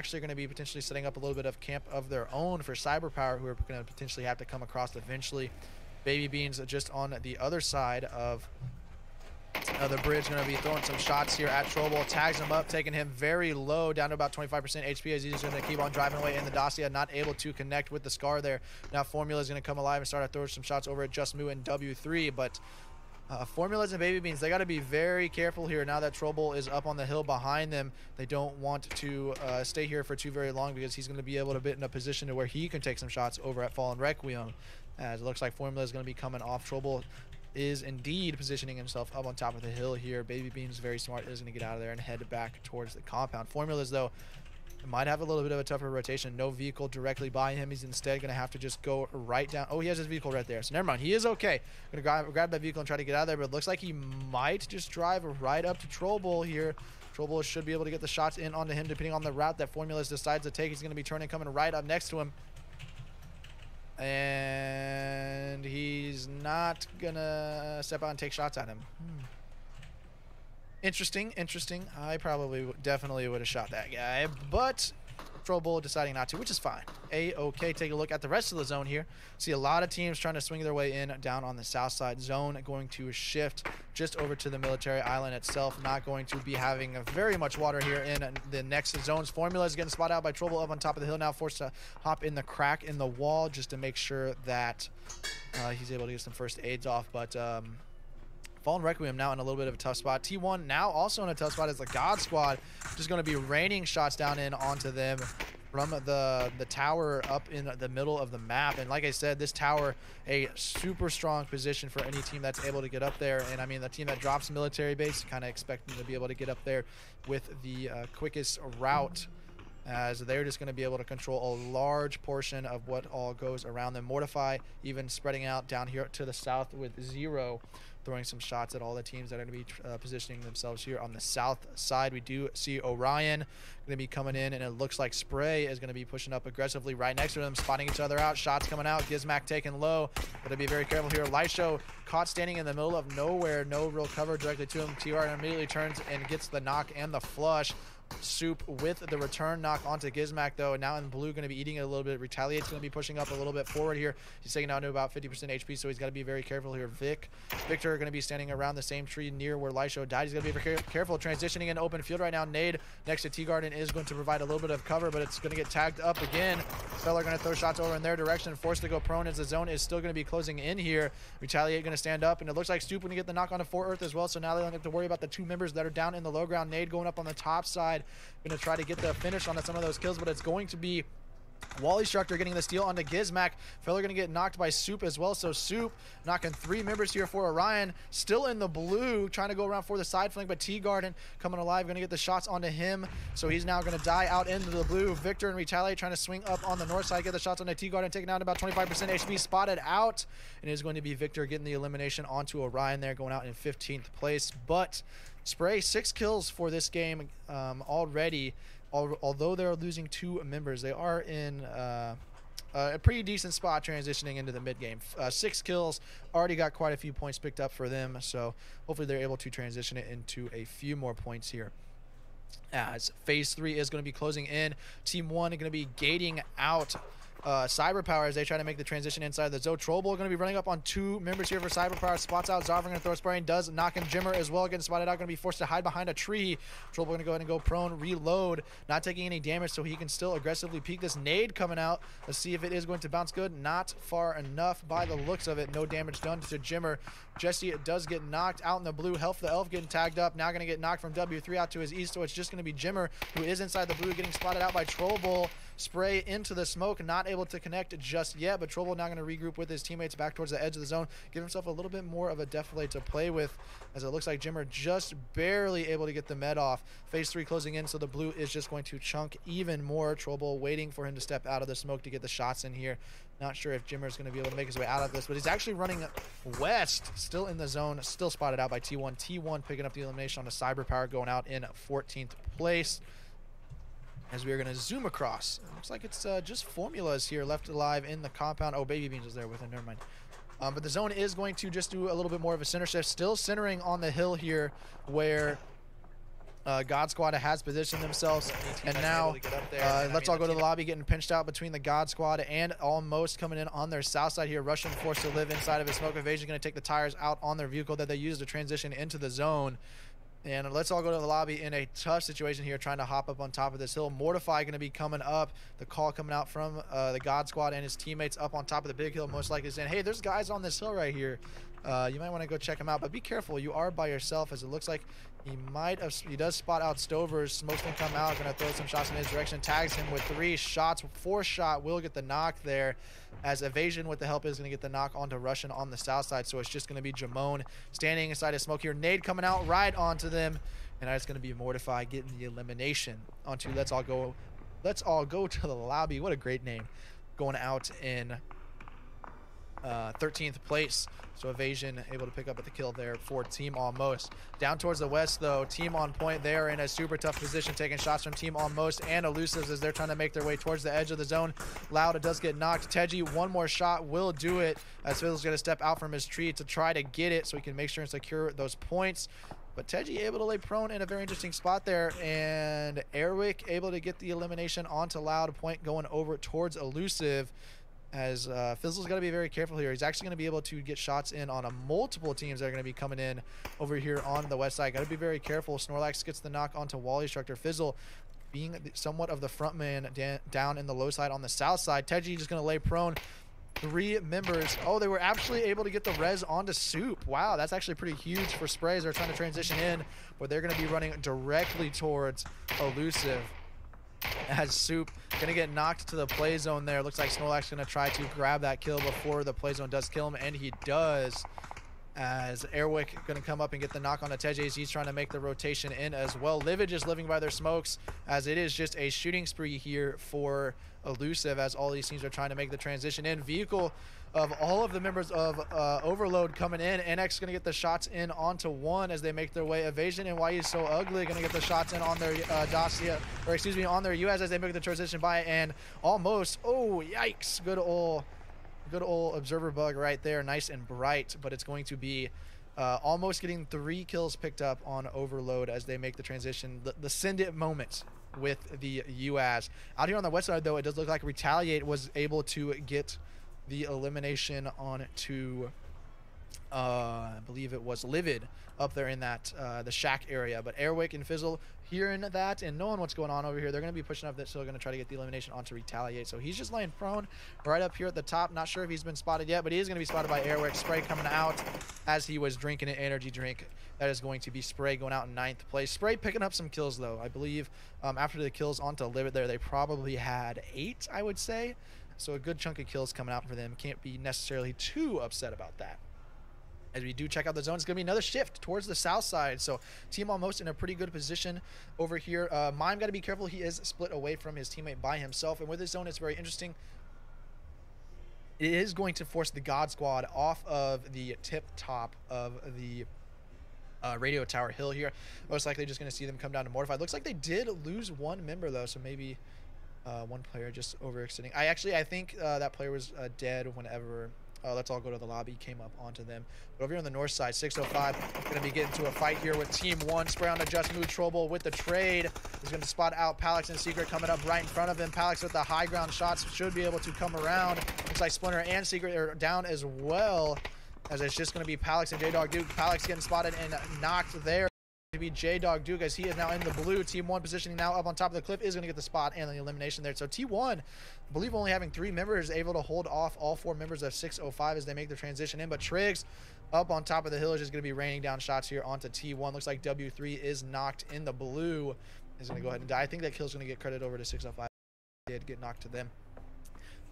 actually going to be potentially setting up a little bit of camp of their own for Cyber Power, who are going to potentially have to come across eventually. Baby Beans just on the other side of the bridge, going to be throwing some shots here at Troble. Tags him up, taking him very low, down to about 25% HP, as he's just going to keep on driving away in the Dacia, not able to connect with the Scar there. Now Formula is going to come alive and start to throw some shots over at Just Moo and W3, but Formulas and Baby Beans, they got to be very careful here now that Troble is up on the hill behind them. They don't want to stay here for too very long, because he's going to be able to get in a position to where he can take some shots over at Fallen Requiem. As it looks like Formula is going to be coming off. Troble is indeed positioning himself up on top of the hill here. Baby Beans, very smart, is going to get out of there and head back towards the compound. Formulas, though, might have a little bit of a tougher rotation. No vehicle directly by him. He's instead going to have to just go right down. Oh, he has his vehicle right there. So never mind. He is okay. Going to grab that vehicle and try to get out of there, but it looks like he might just drive right up to Troble here. Troble should be able to get the shots in onto him depending on the route that Formulas decides to take. He's going to be coming right up next to him. And he's not gonna step out and take shots at him. Interesting. I probably definitely would have shot that guy, but Troble deciding not to, which is fine. A-okay. Take a look at the rest of the zone here. See a lot of teams trying to swing their way in down on the south side. Zone going to shift just over to the military island itself. Not going to be having very much water here in the next zones. Formula is getting spotted out by Troble up on top of the hill now, forced to hop in the crack in the wall just to make sure that he's able to get some first aids off. But Fallen Requiem now in a little bit of a tough spot. T1 now also in a tough spot as the God Squad just going to be raining shots down in onto them from the tower up in the middle of the map. And like I said, this tower, a super strong position for any team that's able to get up there. And I mean, the team that drops military base, kind of expect them to be able to get up there with the quickest route, as they're just going to be able to control a large portion of what all goes around them. Mortify even spreading out down here to the south with Zero, throwing some shots at all the teams that are going to be positioning themselves here on the south side. We do see Orion going to be coming in, and it looks like Spray is going to be pushing up aggressively right next to them, spotting each other out. Shots coming out. Gizmac taken low. Got to be very careful here. Lysho caught standing in the middle of nowhere. No real cover directly to him. TR immediately turns and gets the knock and the flush. Soup with the return knock onto Gizmac, though, and now in blue going to be eating it a little bit. Retaliate's going to be pushing up a little bit forward here. He's taking down to about 50% HP, so he's got to be very careful here. Victor going to be standing around the same tree near where Lysho died. He's got to be very careful transitioning in open field right now. Nade next to T-Garden is going to provide a little bit of cover, but it's going to get tagged up again. Feller going to throw shots over in their direction, forced to go prone as the zone is still going to be closing in here. Retaliate going to stand up, and it looks like Stoop going to get the knock onto Fort Earth as well, so now they don't have to worry about the two members that are down in the low ground. Nade going up on the top side, going to try to get the finish on some of those kills, but it's going to be Wally Structor getting the steal onto Gizmac. Feller going to get knocked by Soup as well, so Soup knocking three members here for Orion. Still in the blue, trying to go around for the side flank, but T-Garden coming alive, going to get the shots onto him, so he's now going to die out into the blue. Victor and Retaliate trying to swing up on the north side, get the shots onto T-Garden, taking out about 25% HP, spotted out, and it is going to be Victor getting the elimination onto Orion there, going out in 15th place. But Spray, 6 kills for this game already. Although they're losing 2 members, they are in a pretty decent spot transitioning into the mid game. 6 kills, already got quite a few points picked up for them, so hopefully they're able to transition it into a few more points here. As phase 3 is going to be closing in, Team 1 are going to be gating out Cyber Power as they try to make the transition inside the zone. Troble going to be running up on 2 members here for Cyber Power. Spots out Zarvin, going to throw a spray and does knock him. Jimmer as well, getting spotted out, going to be forced to hide behind a tree. Troble going to go ahead and go prone, reload, not taking any damage, so he can still aggressively peek this nade coming out. Let's see if it is going to bounce good. Not far enough by the looks of it. No damage done to Jimmer. Jesse does get knocked out in the blue. Health the Elf getting tagged up. Now going to get knocked from W3 out to his east, so it's just going to be Jimmer who is inside the blue, getting spotted out by Troble. Spray into the smoke, not able to connect just yet, but Troble now going to regroup with his teammates back towards the edge of the zone, give himself a little bit more of a defilade to play with, as it looks like Jimmer just barely able to get the med off. Phase 3 closing in, so the blue is just going to chunk even more. Troble waiting for him to step out of the smoke to get the shots in here. Not sure if Jimmer is going to be able to make his way out of this, but he's actually running west, still in the zone, still spotted out by T1. T1 picking up the elimination on the Cyber Power, going out in 14th place. As we are going to zoom across. It looks like it's just Formulas here left alive in the compound. Oh, Baby Beans is there with him. Never mind. But the zone is going to just do a little bit more of a center shift. Still centering on the hill here where God Squad has positioned themselves, and now let's all go to the lobby, getting pinched out between the God Squad and Almost coming in on their south side here. Russian forced to live inside of his smoke evasion, going to take the tires out on their vehicle that they use to transition into the zone. And let's all go to the lobby in a tough situation here, trying to hop up on top of this hill. Mortify going to be coming up. The call coming out from the God Squad and his teammates up on top of the big hill, most likely saying, hey, there's guys on this hill right here. You might want to go check them out, but be careful. You are by yourself, as it looks like he does spot out Stovers. Smoke's gonna come out, gonna throw some shots in his direction, tags him with 3 shots. 4th shot will get the knock there, as Evasion with the help is gonna get the knock onto Russian on the south side. So it's just gonna be Jamon standing inside of smoke here. Nade coming out right onto them, and that's gonna be Mortify getting the elimination onto Let's All Go to the Lobby. What a great name. Going out in 13th place. So Evasion able to pick up at the kill there for Team Almost. Down towards the west though, Team On Point, they are in a super tough position, taking shots from Team Almost and Elusives as they're trying to make their way towards the edge of the zone. Loud, it does get knocked. Teji, one more shot will do it, as Fizzle's going to step out from his tree to try to get it so he can make sure and secure those points. But Teji able to lay prone in a very interesting spot there, and Airwick able to get the elimination onto Loud. Point going over towards Elusive, as Fizzle's got to be very careful here. He's actually going to be able to get shots in on multiple teams that are going to be coming in over here on the west side. Got to be very careful. Snorlax gets the knock onto Wally Instructor. Fizzle being somewhat of the front man down in the low side on the south side. Teji just going to lay prone. 3 members. Oh, they were actually able to get the res onto Soup. Wow, that's actually pretty huge for Sprays. They're trying to transition in, but they're going to be running directly towards Elusive, as Soup gonna get knocked to the play zone there. Looks like Snorlax gonna try to grab that kill before the play zone does kill him, and he does, as Airwick gonna come up and get the knock on the Teji. He's trying to make the rotation in as well. Livid is living by their smokes, as it is just a shooting spree here for Elusive, as all these teams are trying to make the transition in. Vehicle of all of the members of Overload coming in. NX gonna get the shots in onto 1 as they make their way. Evasion and Why He's So Ugly gonna get the shots in on their on their US as they make the transition by, and Almost, oh yikes, good old observer bug right there, nice and bright. But it's going to be Almost getting 3 kills picked up on Overload as they make the transition. The send it moment with the US. Out here on the west side though, it does look like Retaliate was able to get the elimination on to I believe it was Livid up there in that the shack area. But Airwick and Fizzle hearing that and knowing what's going on over here, they're going to be pushing up that, so they're going to try to get the elimination onto Retaliate. So he's just laying prone right up here at the top. Not sure if he's been spotted yet, but he is going to be spotted by Airwick. Spray coming out as he was drinking an energy drink. That is going to be Spray going out in 9th place. Spray picking up some kills though. I believe after the kills onto Livid there, they probably had 8, I would say. So a good chunk of kills coming out for them. Can't be necessarily too upset about that. As we do check out the zone, it's going to be another shift towards the south side. So Team Almost in a pretty good position over here. Mime got to be careful. He is split away from his teammate by himself. And with this zone, it's very interesting. It is going to force the God Squad off of the tip top of the radio tower hill here. Most likely just going to see them come down to Mortified. Looks like they did lose 1 member though, so maybe 1 player just overextending. I think that player was dead whenever Let's All Go to the Lobby came up onto them. But over here on the north side, 605 going to be getting to a fight here with Team 1. Spray on the Just Move Trouble with the trade. He's going to spot out Palix and Secret coming up right in front of him. Palix with the high ground shots should be able to come around. Looks like Splinter and Secret are down as well, as it's just going to be Palix and J-Dog Duke. Palix getting spotted and knocked there. To be J-Dog Duke, as he is now in the blue. Team 1 positioning now up on top of the cliff is going to get the spot and the elimination there. So T1, I believe only having 3 members, able to hold off all 4 members of 605 as they make the transition in. But Triggs up on top of the hill is just going to be raining down shots here onto T1. Looks like W3 is knocked in the blue. Is going to go ahead and die. I think that kill's going to get credit over to 605. Did get knocked to them.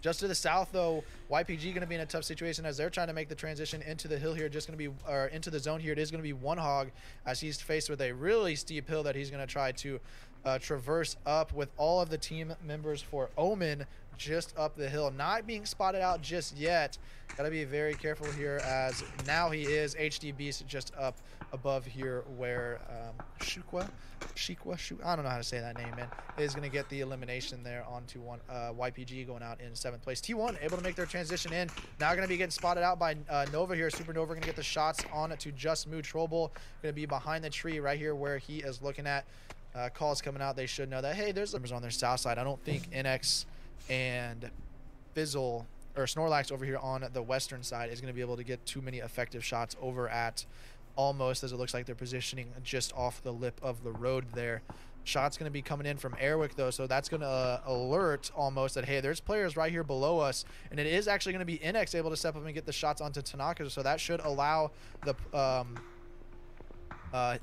Just to the south, though, YPG going to be in a tough situation as they're trying to make the transition into the hill here. Just going to be, or into the zone here. It is going to be One Hog as he's faced with a really steep hill that he's going to try to traverse up with all of the team members for Omen just up the hill, not being spotted out just yet. Gotta be very careful here, as now he is HD Beast just up above here where Shukwa, I don't know how to say that name, man, is going to get the elimination there onto one YPG going out in 7th place. T1 able to make their transition in. Now going to be getting spotted out by Nova here. Supernova going to get the shots on to Just Moo. Trollbull going to be behind the tree right here where he is looking at. Calls coming out. They should know that, hey, there's numbers on their south side. I don't think NX and Fizzle or Snorlax over here on the western side is going to be able to get too many effective shots over at Almost, as it looks like they're positioning just off the lip of the road there. Shots going to be coming in from Airwick though, so that's going to alert Almost that, hey, there's players right here below us, and it is actually going to be NX able to step up and get the shots onto Tanaka, so that should allow the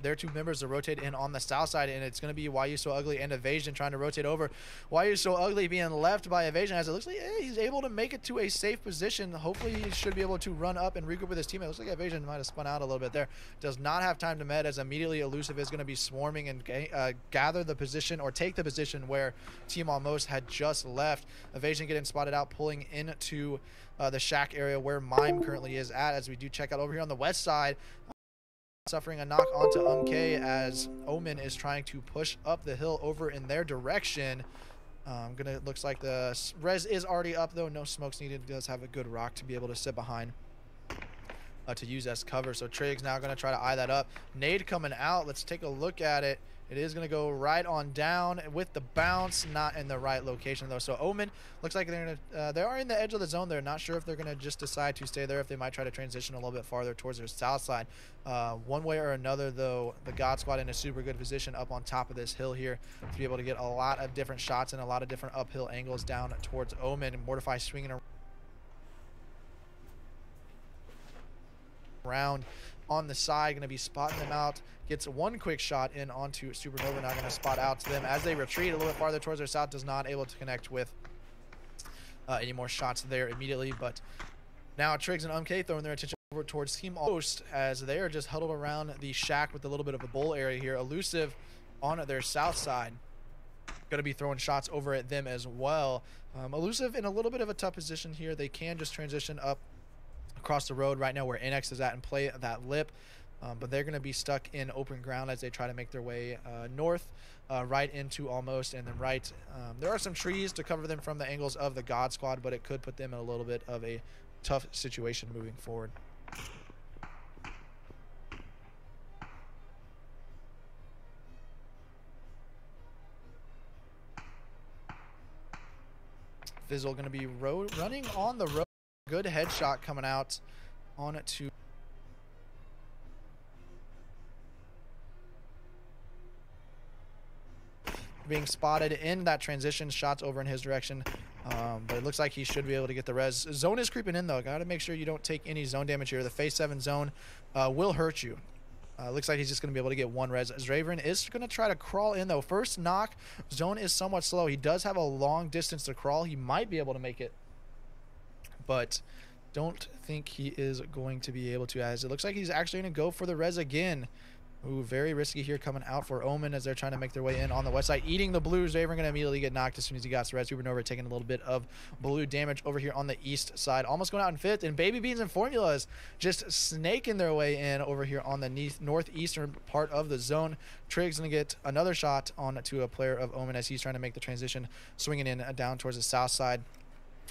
their two members to rotate in on the south side, and it's going to be Why You So Ugly and Evasion trying to rotate over. Why You So Ugly being left by Evasion, as it looks like he's able to make it to a safe position. Hopefully he should be able to run up and regroup with his teammate. It looks like Evasion might have spun out a little bit there. Does not have time to med, as immediately Elusive is going to be swarming and gather the position or take the position where Team Almost had just left. Evasion getting spotted out, pulling into the shack area where Mime currently is at, as we do check out over here on the west side. Suffering a knock onto Umk as Omen is trying to push up the hill over in their direction. Looks like the res is already up though. No smokes needed. Does have a good rock to be able to sit behind to use as cover. So Triggs now going to try to eye that up. Nade coming out. Let's take a look at it. It is going to go right on down with the bounce, not in the right location though. So Omen looks like they're gonna they are in the edge of the zone. They're not sure if they're going to just decide to stay there, if they might try to transition a little bit farther towards their south side. One way or another though, the God Squad in a super good position up on top of this hill here to be able to get a lot of different shots and a lot of different uphill angles down towards Omen. And Mortify swinging around on the side, going to be spotting them out. Gets one quick shot in onto Supernova, now going to spot out to them as they retreat a little bit farther towards their south. Does not able to connect with any more shots there immediately, but now Triggs and Umk throwing their attention over towards Team Almost, as they are just huddled around the shack with a little bit of a bowl area here. Elusive on their south side going to be throwing shots over at them as well. Elusive in a little bit of a tough position here. They can just transition up across the road right now where NX is at and play that lip, but they're going to be stuck in open ground as they try to make their way north, right into Almost, and then right. There are some trees to cover them from the angles of the God Squad, but it could put them in a little bit of a tough situation moving forward. Fizzle going to be running on the road. Good headshot coming out on it to being spotted in that transition. Shots over in his direction, but it looks like he should be able to get the res. Zone is creeping in though. Got to make sure you don't take any zone damage here. The phase 7 zone will hurt you. Looks like he's just going to be able to get one res. Draven is going to try to crawl in though. First knock. Zone is somewhat slow. He does have a long distance to crawl. He might be able to make it, but don't think he is going to be able to, as it looks like he's actually going to go for the res again. Ooh, very risky here coming out for Omen as they're trying to make their way in on the west side. Eating the blues. Draven going to immediately get knocked as soon as he got res. Supernova taking a little bit of blue damage over here on the east side. Almost going out in 5th, and Baby Beans and Formulas just snaking their way in over here on the northeastern part of the zone. Triggs going to get another shot on to a player of Omen as he's trying to make the transition, swinging in down towards the south side.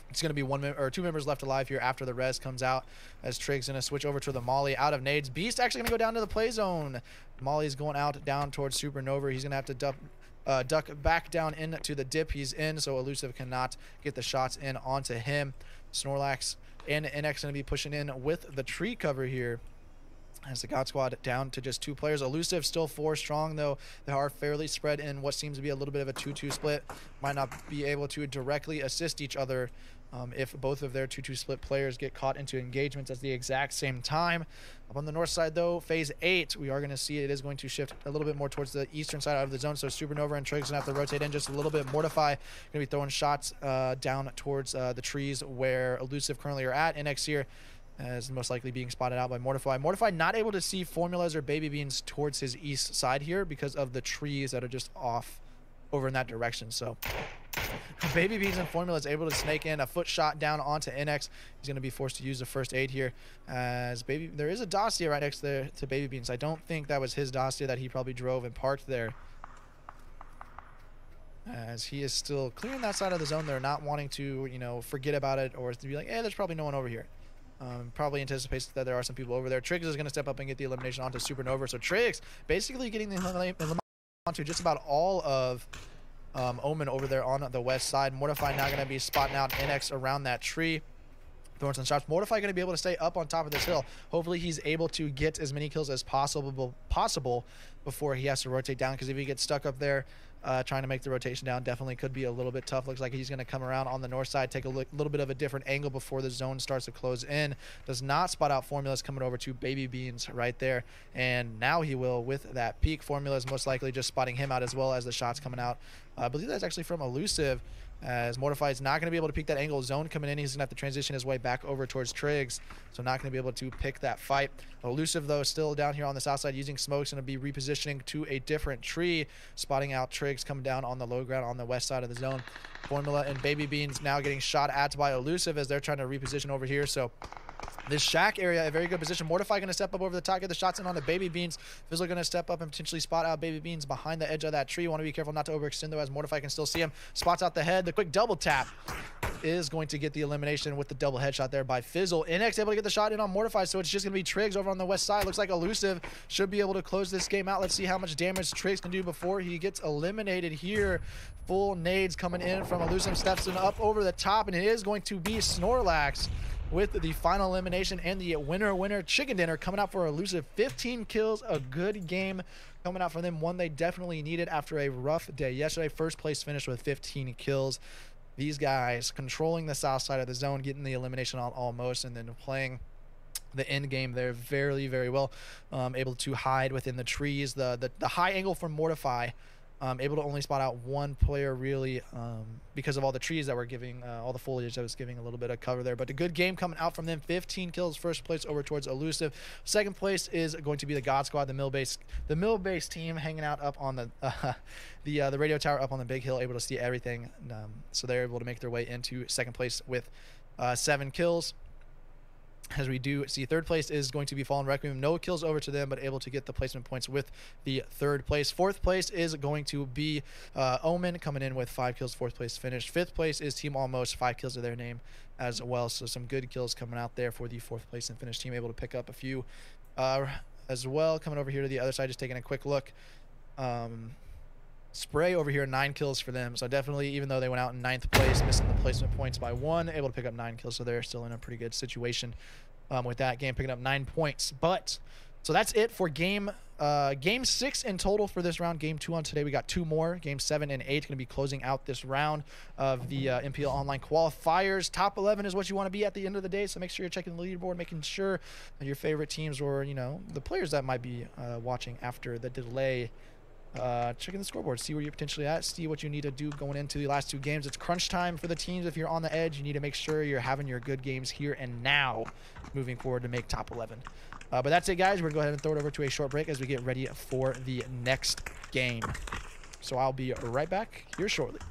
It's going to be two members left alive here after the res comes out, as Triggs going to switch over to the Molly out of nades. Beast actually going to go down to the play zone. Molly's going out down towards Supernova. He's going to have to duck back down into the dip he's in, so Elusive cannot get the shots in onto him. Snorlax and NX going to be pushing in with the tree cover here, as the God Squad down to just 2 players. Elusive still 4 strong though. They are fairly spread in what seems to be a little bit of a 2-2 split. Might not be able to directly assist each other if both of their 2-2 split players get caught into engagements at the exact same time. Up on the north side though, phase 8, we are going to see it is going to shift a little bit more towards the eastern side out of the zone, so Supernova and Triggs going to have to rotate in just a little bit. Mortify going to be throwing shots down towards the trees where Elusive currently are at. NX here is most likely being spotted out by Mortify. Mortify not able to see Formulas or Baby Beans towards his east side here because of the trees that are just off over in that direction. So Baby Beans and Formula is able to snake in a foot shot down onto NX. He's going to be forced to use the first aid here, as there is a Dacia right next there to Baby Beans. I don't think that was his Dacia that he probably drove and parked there, as he is still clearing that side of the zone. They're not wanting to, you know, forget about it or to be like, there's probably no one over here. Probably anticipates that there are some people over there. Triggs is going to step up and get the elimination onto Supernova. So Triggs basically getting the elimination onto just about all of Omen over there on the west side. Mortify now going to be spotting out NX around that tree. Thorns and Sharps. Mortify going to be able to stay up on top of this hill. Hopefully he's able to get as many kills as possible before he has to rotate down, because if he gets stuck up there trying to make the rotation down, definitely could be a little bit tough. Looks like he's going to come around on the north side, take a little bit of a different angle before the zone starts to close in. Does not spot out Formulas coming over to Baby Beans right there, and now he will with that peak. Formulas most likely just spotting him out, as well as the shots coming out. I believe that's actually from Elusive, as Mortify is not going to be able to peek that angle. Zone coming in, he's going to have to transition his way back over towards Triggs, so not going to be able to pick that fight. Elusive, though, still down here on the south side using smokes, going to be repositioning to a different tree, spotting out Triggs coming down on the low ground on the west side of the zone. Formula and Baby Beans now getting shot at by Elusive as they're trying to reposition over here. So this shack area, a very good position. Mortify going to step up over the top, get the shots in on the Baby Beans. Fizzle going to step up and potentially spot out Baby Beans behind the edge of that tree. Want to be careful not to overextend, though, as Mortify can still see him. Spots out the head. The quick double tap is going to get the elimination with the double headshot there by Fizzle. NX able to get the shot in on Mortify, so it's just going to be Triggs over on the west side. Looks like Elusive should be able to close this game out. Let's see how much damage Triggs can do before he gets eliminated here. Full nades coming in from Elusive. Steps in up over the top, and it is going to be Snorlax with the final elimination and the winner chicken dinner coming out for Elusive. 15 kills, a good game coming out for them, one they definitely needed after a rough day yesterday. First place finished with 15 kills. These guys controlling the south side of the zone, getting the elimination on almost, and then playing the end game there very, very well. Able to hide within the trees. The high angle from Mortify, able to only spot out one player really, because of all the trees that were giving, all the foliage that was giving a little bit of cover there. But a good game coming out from them. 15 kills, first place over towards Elusive. Second place is going to be the God Squad, the mill base team, hanging out up on the radio tower up on the big hill, able to see everything. So they're able to make their way into second place with 7 kills. As we do see, third place is going to be Fallen Requiem. No kills over to them, but able to get the placement points with the third place. Fourth place is going to be Omen, coming in with 5 kills, fourth place finished. Fifth place is Team Almost, 5 kills to their name as well. So some good kills coming out there for the fourth place and finished team, able to pick up a few as well. Coming over here to the other side, just taking a quick look. Spray over here, 9 kills for them. So definitely, even though they went out in 9th place, missing the placement points by 1, able to pick up 9 kills. So they're still in a pretty good situation with that game, picking up 9 points. But so that's it for game 6 in total for this round. Game 2 on today. We got 2 more. Game 7 and 8 going to be closing out this round of the MPL Online qualifiers. Top 11 is what you want to be at the end of the day. So make sure you're checking the leaderboard, making sure that your favorite teams, or the players that might be watching after the delay, checking the scoreboard, see where you're potentially at, see what you need to do going into the last 2 games. It's crunch time for the teams. If you're on the edge, you need to make sure you're having your good games here and now moving forward to make top 11. But that's it, guys. We're gonna go ahead and throw it over to a short break as we get ready for the next game. So I'll be right back here shortly.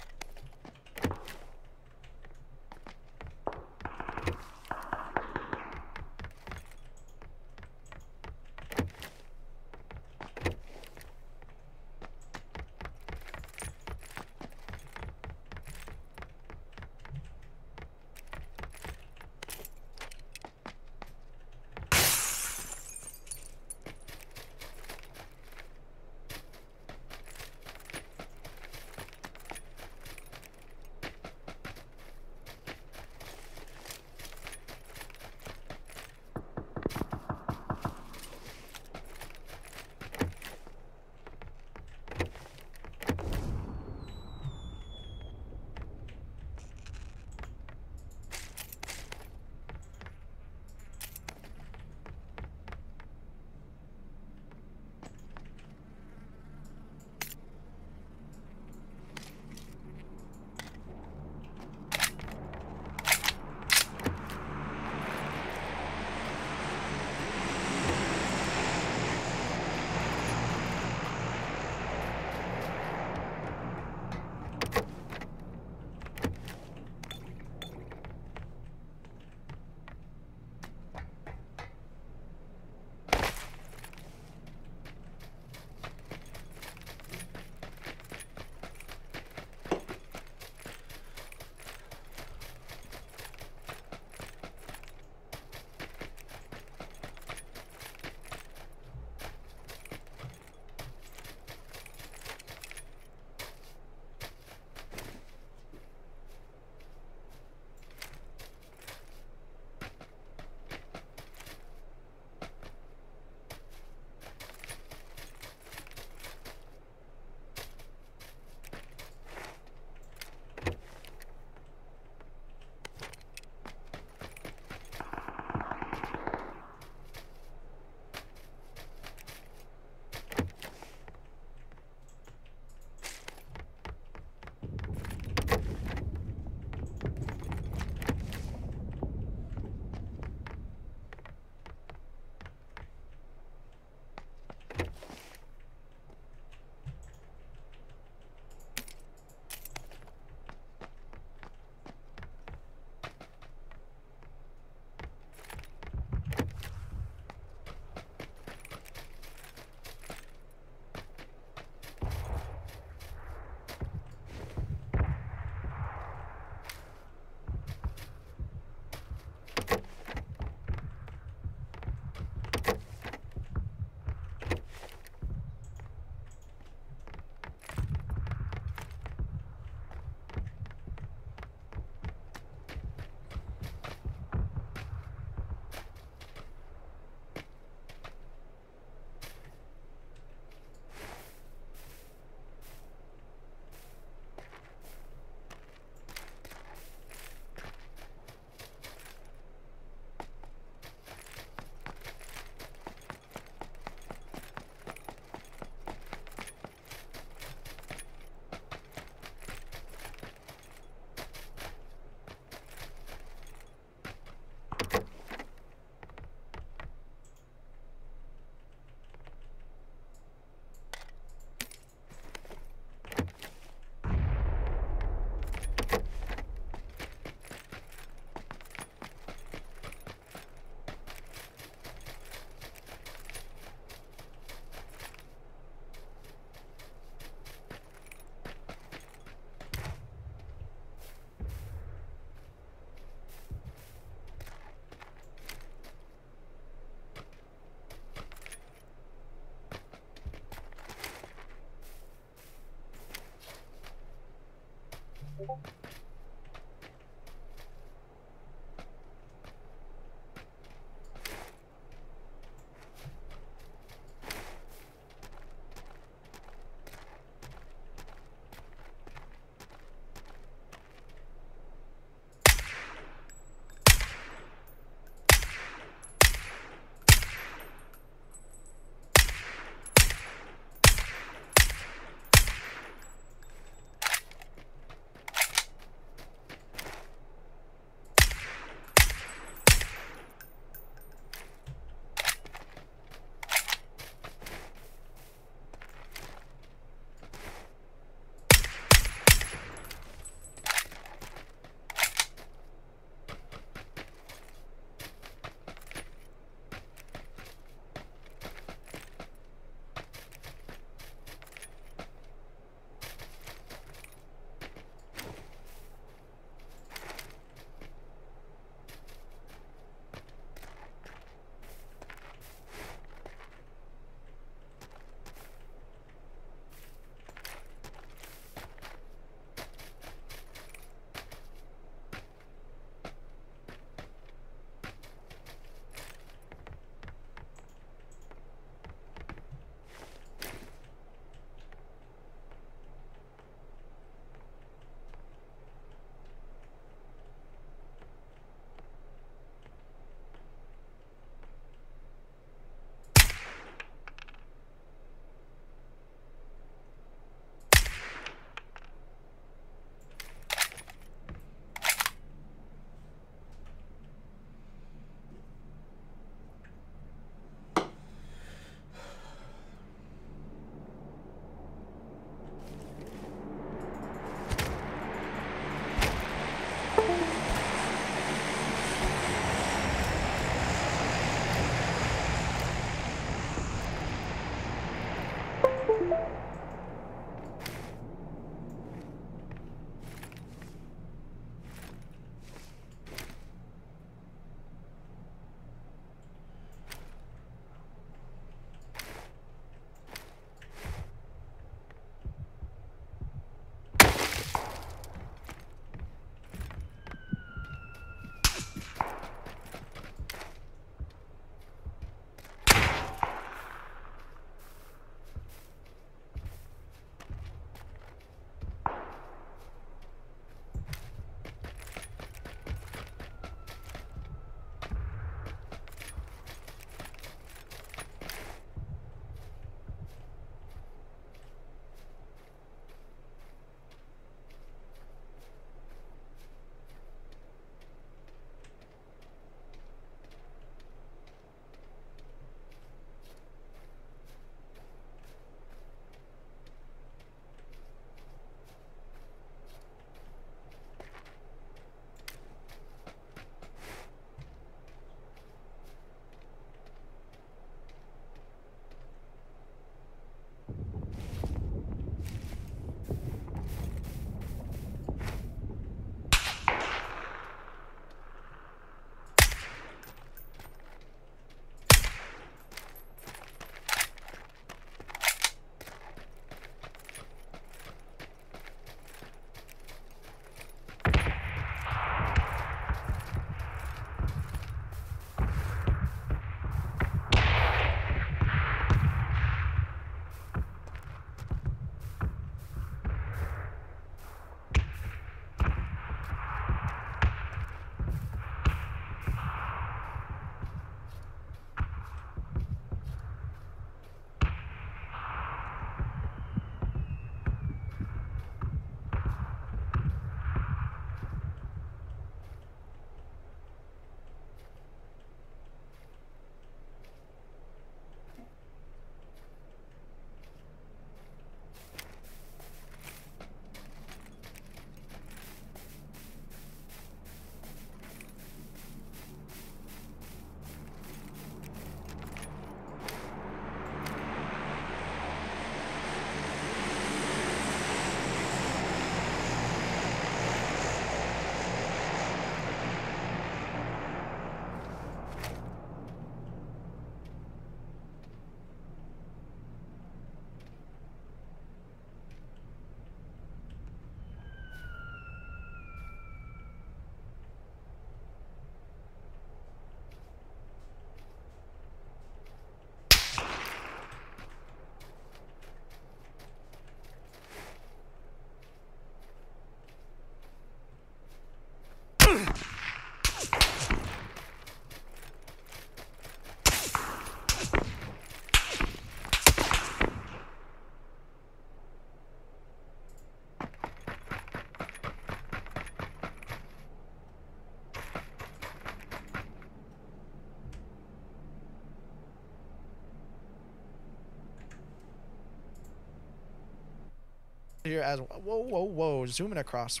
here as whoa, zooming across.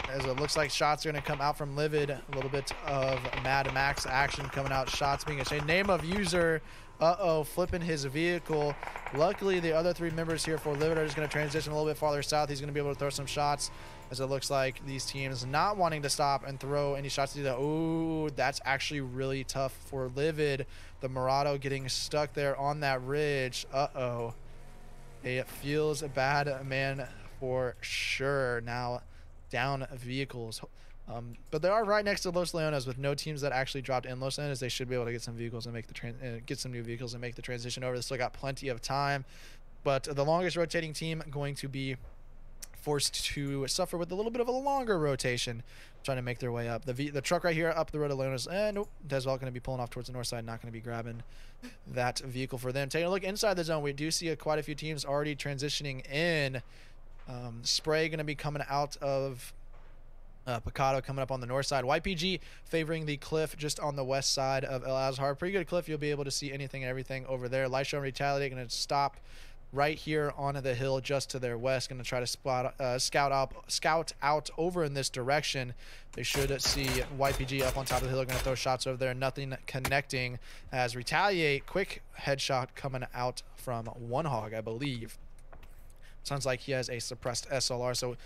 As it looks like shots are going to come out from Livid. A little bit of Mad Max action coming out. Shots being exchanged. Name of user. Flipping his vehicle. Luckily, the other 3 members here for Livid are just going to transition a little bit farther south. He's going to be able to throw some shots, as it looks like these teams not wanting to stop and throw any shots to do that. Ooh, that's actually really tough for Livid. The Murado getting stuck there on that ridge. It feels bad, man, for sure. Now, down vehicles, but they are right next to Los Leones with no teams that actually dropped in Los Leones. They should be able to get some vehicles and make the get some new vehicles and make the transition over. They still got plenty of time, but the longest rotating team going to be forced to suffer with a little bit of a longer rotation, trying to make their way up. The truck right here up the road to Leones. Nope, Desval going to be pulling off towards the north side, not going to be grabbing that vehicle for them. Taking a look inside the zone, we do see quite a few teams already transitioning in. Spray going to be coming out of Picado, coming up on the north side. YPG favoring the cliff just on the west side of El Azhar. Pretty good cliff. You'll be able to see anything and everything over there. Light Show and Retaliate going to stop right here on the hill just to their west. Going to try to scout out over in this direction. They should see YPG up on top of the hill. Going to throw shots over there. Nothing connecting as Retaliate. Quick headshot coming out from One Hog, I believe. Sounds like he has a suppressed SLR, so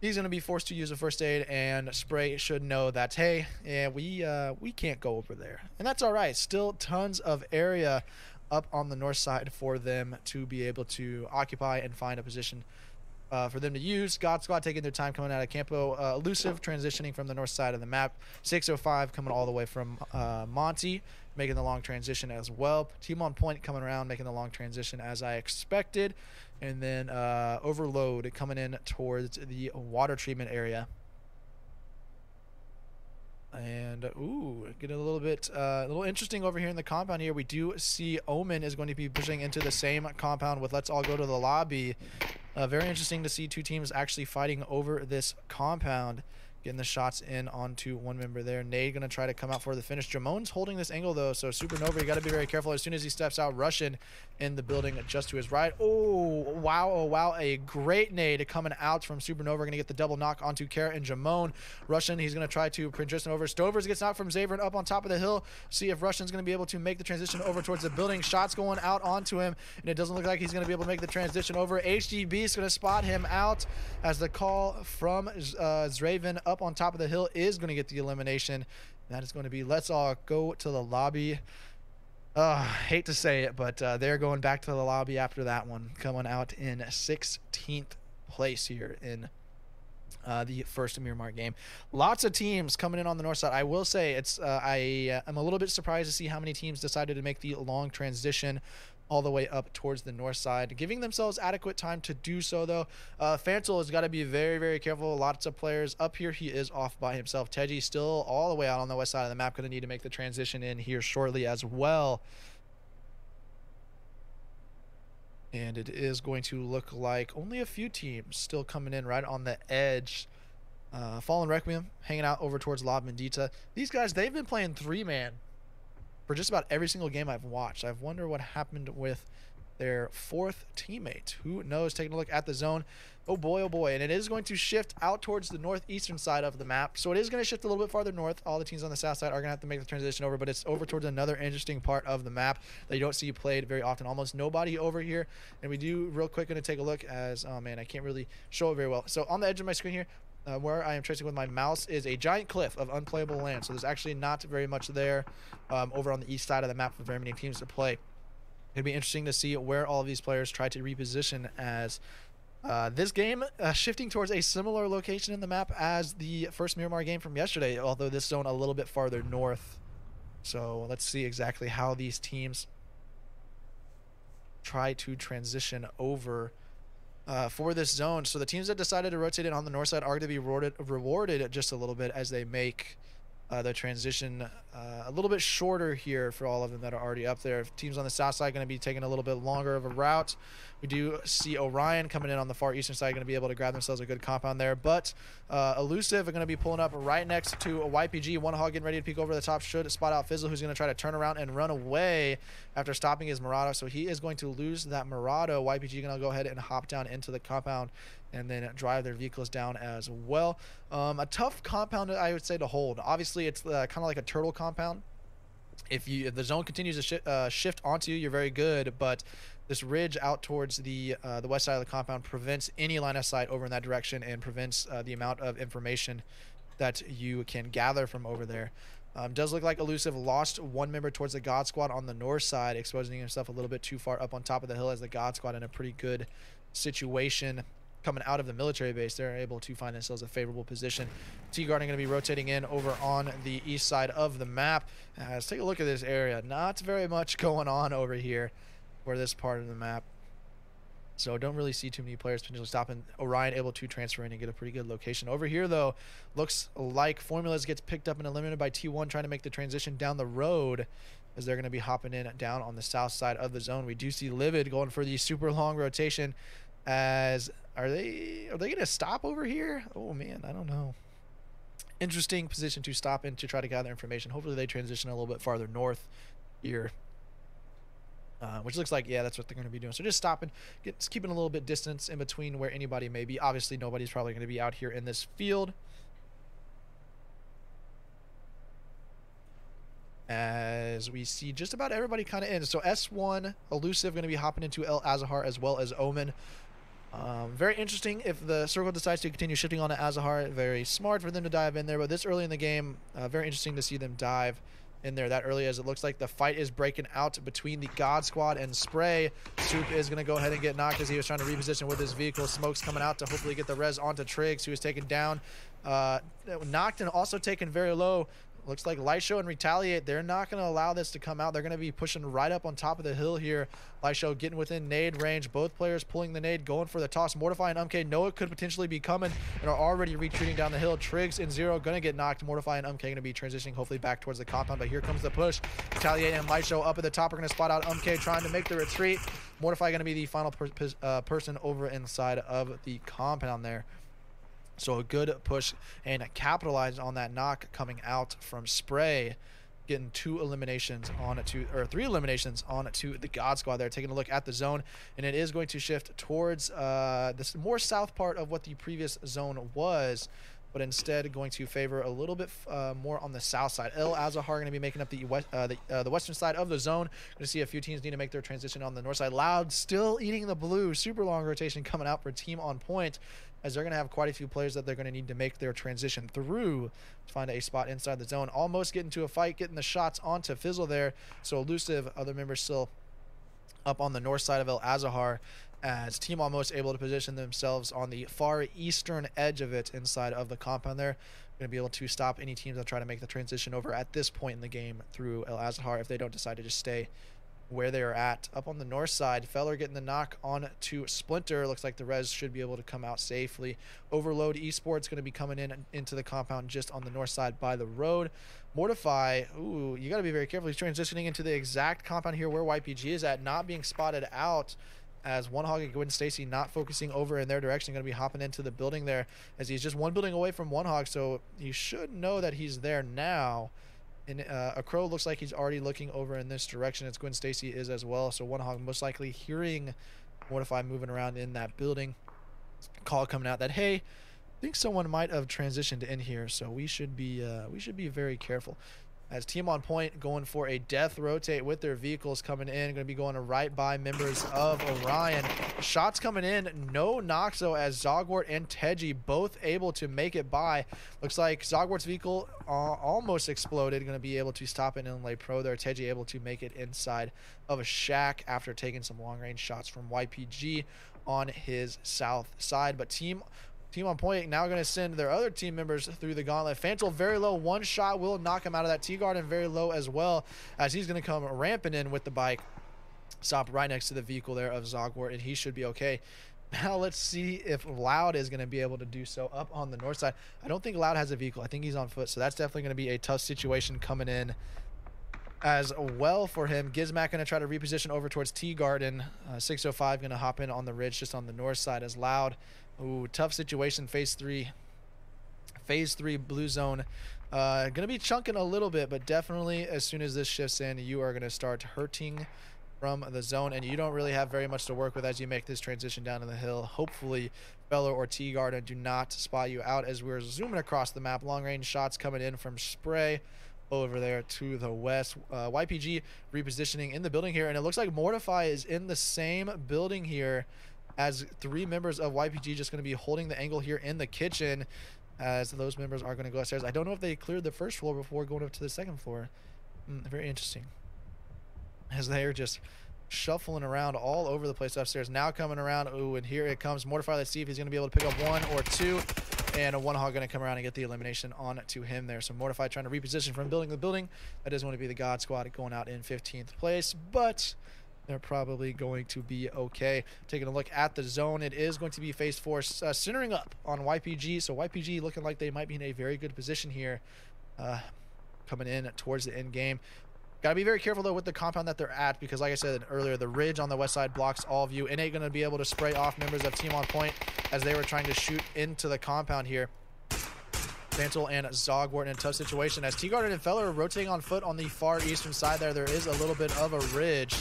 he's going to be forced to use a first aid, and Spray should know that, hey, yeah, we can't go over there. And that's all right. Still tons of area up on the north side for them to be able to occupy and find a position for them to use. God Squad taking their time coming out of Campo. Elusive transitioning from the north side of the map. 605 coming all the way from Monty, making the long transition as well. Team on point coming around, making the long transition as I expected. And then Overload coming in towards the water treatment area. And get a little interesting over here in the compound here. We do see Omen is going to be pushing into the same compound with Let's All Go to the Lobby. Very interesting to see 2 teams actually fighting over this compound. Getting the shots in onto one member there. Nade going to try to come out for the finish. Jamon's holding this angle, though, so Supernova, you got to be very careful. As soon as he steps out, Russian in the building just to his right. Oh, wow. A great nade coming out from Supernova. Going to get the double knock onto Carrot and Jamon. Russian, he's going to try to transition over. Stovers gets knocked from Xavier up on top of the hill. See if Russian's going to be able to make the transition over towards the building. Shots going out onto him, and it doesn't look like he's going to be able to make the transition over. HGB is going to spot him out as the call from Zraven up on top of the hill is going to get the elimination. That is going to be Let's All Go to the Lobby. Hate to say it, but they're going back to the lobby after that one, coming out in 16th place here in the first Miramar game. Lots of teams coming in on the north side. I will say it's I am a little bit surprised to see how many teams decided to make the long transition all the way up towards the north side, giving themselves adequate time to do so, though. Fantel has got to be very, very careful. Lots of players up here. He is off by himself. Teji still all the way out on the west side of the map. Going to need to make the transition in here shortly as well. And it is going to look like only a few teams still coming in right on the edge. Fallen Requiem hanging out over towards La Bendita. These guys, they've been playing 3-man for just about every single game I've watched. I wonder what happened with their 4th teammate. Who knows? Taking a look at the zone. Oh boy, and it is going to shift out towards the northeastern side of the map. So it is going to shift a little bit farther north. All the teams on the south side are going to have to make the transition over, but it's over towards another interesting part of the map that you don't see played very often. Almost nobody over here. And we do real quick going to take a look as, oh man, I can't really show it very well. So on the edge of my screen here, where I am tracing with my mouse is a giant cliff of unplayable land. So there's actually not very much there over on the east side of the map for very many teams to play. It'd be interesting to see where all of these players try to reposition as this game shifting towards a similar location in the map as the first Miramar game from yesterday, although this zone a little bit farther north. So let's see exactly how these teams try to transition over for this zone. So the teams that decided to rotate it on the north side are going to be rewarded just a little bit as they make the transition a little bit shorter here for all of them that are already up there. Teams on the south side going to be taking a little bit longer of a route. We do see Orion coming in on the far eastern side, going to be able to grab themselves a good compound there. But Elusive are going to be pulling up right next to a YPG. One Hog getting ready to peek over the top, should spot out Fizzle, who's going to try to turn around and run away after stopping his Murado. So he is going to lose that Murado. YPG going to go ahead and hop down into the compound and then drive their vehicles down as well. A tough compound, I would say, to hold. Obviously, it's kind of like a turtle compound. If the zone continues to shift onto you, you're very good, but this ridge out towards the west side of the compound prevents any line of sight over in that direction and prevents the amount of information that you can gather from over there. Does look like Elusive lost one member towards the God Squad on the north side, exposing himself a little bit too far up on top of the hill, as the God Squad in a pretty good situation coming out of the military base. They're able to find themselves a favorable position. T-Guard are going to be rotating in over on the east side of the map. Let's take a look at this area. Not very much going on over here for this part of the map. So don't really see too many players potentially stopping. Orion able to transfer in and get a pretty good location. Over here, though, looks like Formulas gets picked up and eliminated by T1, trying to make the transition down the road, as they're going to be hopping in down on the south side of the zone. We do see Livid going for the super long rotation. As are they going to stop over here? Oh man, I don't know. Interesting position to stop in to try to gather information. Hopefully they transition a little bit farther north here, which looks like, yeah, that's what they're going to be doing. So just stopping, keeping a little bit distance in between where anybody may be. Obviously nobody's probably going to be out here in this field, as we see just about everybody kind of in. So S1 Elusive going to be hopping into El Azahar, as well as Omen. Very interesting if the circle decides to continue shifting on to Azahar. Very smart for them to dive in there, but this early in the game, very interesting to see them dive in there that early, as it looks like the fight is breaking out between the God Squad and Spray. Soup is going to go ahead and get knocked as he was trying to reposition with his vehicle. Smoke's coming out to hopefully get the res onto Triggs, who is taken down, knocked, and also taken very low. Looks like Light Show and Retaliate, they're not going to allow this to come out. They're going to be pushing right up on top of the hill here. Light Show getting within nade range. Both players pulling the nade, going for the toss. Mortify and MK know it could potentially be coming and are already retreating down the hill. Triggs and Zero going to get knocked. Mortify and MK going to be transitioning hopefully back towards the compound, but here comes the push. Retaliate and Light Show up at the top are going to spot out MK trying to make the retreat. Mortify going to be the final person over inside of the compound there. So a good push and capitalize on that knock coming out from Spray, getting 3 eliminations on to the God Squad there. Taking a look at the zone, and it is going to shift towards this more south part of what the previous zone was, but instead going to favor a little bit more on the south side. El Azahar going to be making up the western side of the zone. Going to see a few teams need to make their transition on the north side. Loud still eating the blue. Super long rotation coming out for Team On Point, as they're going to have quite a few players that they're going to need to make their transition through to find a spot inside the zone. Almost getting to a fight, getting the shots onto Fizzle there. So Elusive, other members still up on the north side of El Azahar, as Team Almost able to position themselves on the far eastern edge of it inside of the compound there. Going to be able to stop any teams that try to make the transition over at this point in the game through El Azahar if they don't decide to just stay where they are at. Up on the north side, Feller getting the knock on to Splinter. Looks like the res should be able to come out safely. Overload Esports going to be coming into the compound just on the north side by the road. Mortify, ooh, you got to be very careful. He's transitioning into the exact compound here where YPG is at, not being spotted out, as One Hog and Gwen Stacy not focusing over in their direction. Going to be hopping into the building there, as he's just one building away from One Hog, so you should know that he's there now. And a Crow looks like he's already looking over in this direction, as Gwen Stacy is as well. So One Hog most likely hearing Mortify moving around in that building. Call coming out that, hey, I think someone might have transitioned in here, so we should be very careful. As Team On Point going for a death rotate with their vehicles coming in, going to be going right by members of Orion. Shots coming in, no knocks though, as Zogwart and Teji both able to make it by. Looks like Zogwart's vehicle almost exploded, going to be able to stop it and lay pro there. Teji able to make it inside of a shack after taking some long range shots from YPG on his south side. But Team On Point now going to send their other team members through the gauntlet. Fantal very low, one shot will knock him out of that. T-Guard and very low as well, as he's going to come ramping in with the bike. Stop right next to the vehicle there of Zogwart, and he should be okay. Now let's see if Loud is going to be able to do so up on the north side. I don't think Loud has a vehicle. I think he's on foot, so that's definitely going to be a tough situation coming in as well for him. Gizmac going to try to reposition over towards Tea Garden. 605 going to hop in on the ridge just on the north side as Loud. Ooh, tough situation. Phase 3 blue zone. Going to be chunking a little bit, but definitely as soon as this shifts in, you are going to start hurting from the zone, and you don't really have very much to work with as you make this transition down to the hill. Hopefully Feller or Tea Garden do not spot you out as we're zooming across the map. Long range shots coming in from Spray over there to the west. YPG repositioning in the building here, and it looks like Mortify is in the same building here as 3 members of YPG, just going to be holding the angle here in the kitchen as those members are going to go upstairs. I don't know if they cleared the first floor before going up to the second floor. Very interesting, as they're just shuffling around all over the place upstairs. Now coming around, ooh, and here it comes Mortify. Let's see if he's going to be able to pick up 1 or 2, and a 1-hog going to come around and get the elimination on to him there. So Mortify trying to reposition from building to building. That doesn't want to be the God Squad going out in 15th place, but they're probably going to be okay. Taking a look at the zone, it is going to be phase 4, centering up on YPG. So YPG looking like they might be in a very good position here, coming in towards the end game. Got to be very careful, though, with the compound that they're at, because like I said earlier, the ridge on the west side blocks all view. Innate going to be able to spray off members of Team On Point as they were trying to shoot into the compound here. Mantle and Zogwart in a tough situation as Tea Garden and Feller are rotating on foot on the far eastern side there. There is a little bit of a ridge.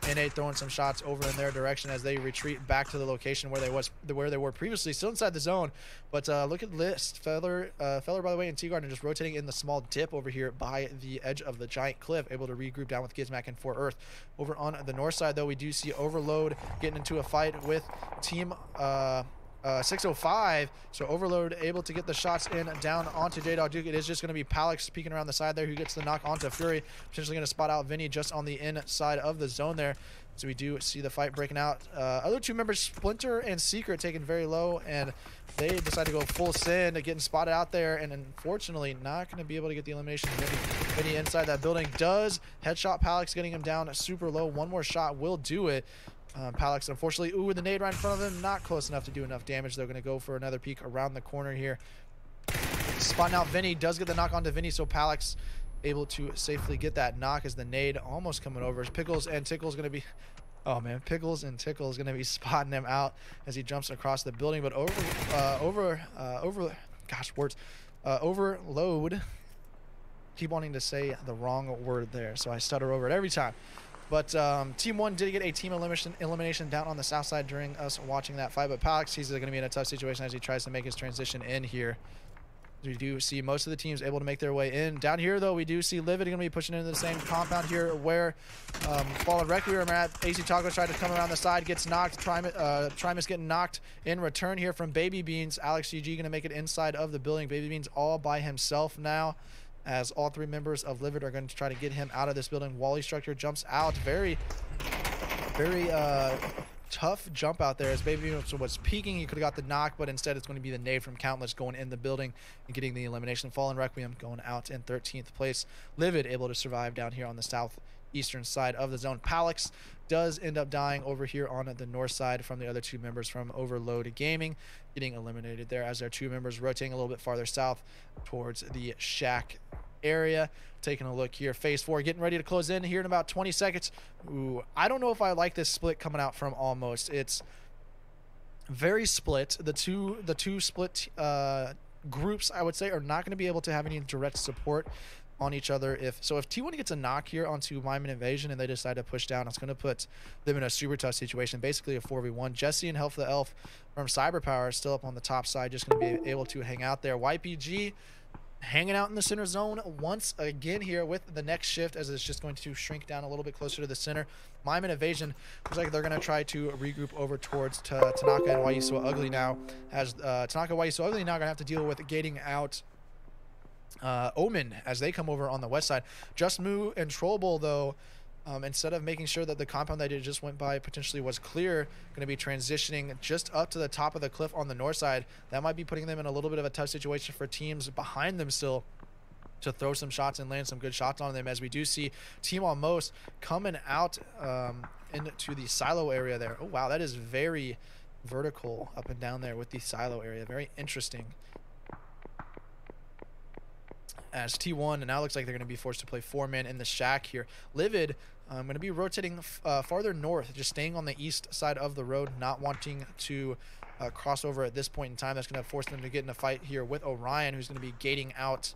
Innate throwing some shots over in their direction as they retreat back to the location where they were previously, still inside the zone. But look at this, Feller by the way, and Tea Garden just rotating in the small dip over here by the edge of the giant cliff, able to regroup down with Gizmac and Fort Earth. Over on the north side, though, we do see Overload getting into a fight with Team 605. So Overload able to get the shots in down onto J-Dog Duke. It is just going to be Palix peeking around the side there, who gets the knock onto Fury, potentially going to spot out Vinny just on the inside of the zone there. So we do see the fight breaking out. Other 2 members, Splinter and Secret, taken very low, and they decide to go full send, getting spotted out there, and unfortunately not going to be able to get the elimination. Vinny inside that building does headshot Palix, getting him down super low. 1 more shot will do it. Palix, unfortunately, ooh, with the nade right in front of him, not close enough to do enough damage. They're going to go for another peek around the corner here. Spotting out Vinny, does get the knock onto Vinny, so Palix able to safely get that knock as the nade almost coming over. Pickles and Tickle's going to be... Oh, man, Pickles and Tickle is going to be spotting him out as he jumps across the building. But Overload... Keep wanting to say the wrong word there, so I stutter over it every time. But Team 1 did get a team elimination down on the south side during us watching that fight. But Palix, he's going to be in a tough situation as he tries to make his transition in here. We do see most of the teams able to make their way in. Down here, though, we do see Livid going to be pushing into the same compound here where Fallen Requiem are at. AC Taco tried to come around the side, gets knocked. Trimus getting knocked in return here from Baby Beans. Alex GG going to make it inside of the building. Baby Beans all by himself now, as all 3 members of Livid are going to try to get him out of this building. Wally Structure jumps out. Very tough jump out there as Baby was peeking. He could have got the knock, but instead it's going to be the nade from Countless going in the building and getting the elimination. Fallen Requiem going out in 13th place. Livid able to survive down here on the southeastern side of the zone. Palix does end up dying over here on the north side from the other 2 members from Overload Gaming, getting eliminated there as their 2 members rotating a little bit farther south towards the shack area. Taking a look here, phase 4 getting ready to close in here in about 20 seconds. Ooh, I don't know if I like this split coming out from Almost. It's very split. The two split groups, I would say, are not going to be able to have any direct support on each other. If T1 gets a knock here onto Myman Invasion and they decide to push down, it's going to put them in a super tough situation, basically a 4v1. Jesse and Health the Elf from Cyberpower are still up on the top side, just going to be able to hang out there. YPG hanging out in the center zone once again here with the next shift, as it's just going to shrink down a little bit closer to the center. Myman Evasion looks like they're going to try to regroup over towards Tanaka and Why You So Ugly now, as Tanaka and Why You So Ugly now going to have to deal with gating out Omen as they come over on the west side. Just Moo and Trollbull, though, instead of making sure that the compound that it just went by potentially was clear, going to be transitioning just up to the top of the cliff on the north side. That might be putting them in a little bit of a tough situation for teams behind them still to throw some shots and land some good shots on them, as we do see Team Almost coming out into the silo area there. Oh, wow, that is very vertical up and down there with the silo area. Very interesting. As T1 now looks like they're going to be forced to play 4-man in the shack here. Livid going to be rotating farther north, just staying on the east side of the road, not wanting to cross over at this point in time. That's going to force them to get in a fight here with Orion, who's going to be gating out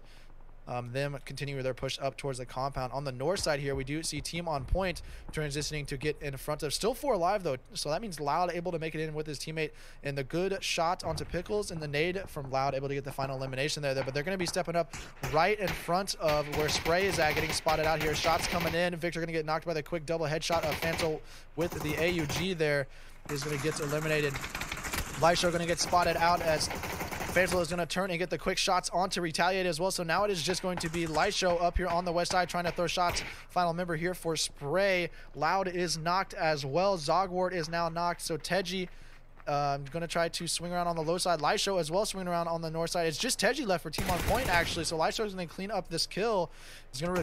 them continuing their push up towards the compound. On the north side here, we do see Team On Point transitioning to get in front of. Still 4 alive though, so that means Loud able to make it in with his teammate, and the good shot onto Pickles and the nade from Loud able to get the final elimination there. But they're going to be stepping up right in front of where Spray is at, getting spotted out here. Shots coming in. Victor going to get knocked by the quick double headshot of Fanto with the AUG there. Is going to get eliminated. Lysho going to get spotted out as Faisal is going to turn and get the quick shots on to retaliate as well. So now it is just going to be Lysho up here on the west side trying to throw shots. Final member here for Spray. Loud is knocked as well. Zogwart is now knocked. So Teji going to try to swing around on the low side. Lysho as well swinging around on the north side. It's just Teji left for Team On Point actually. So Lysho is going to clean up this kill. He's going to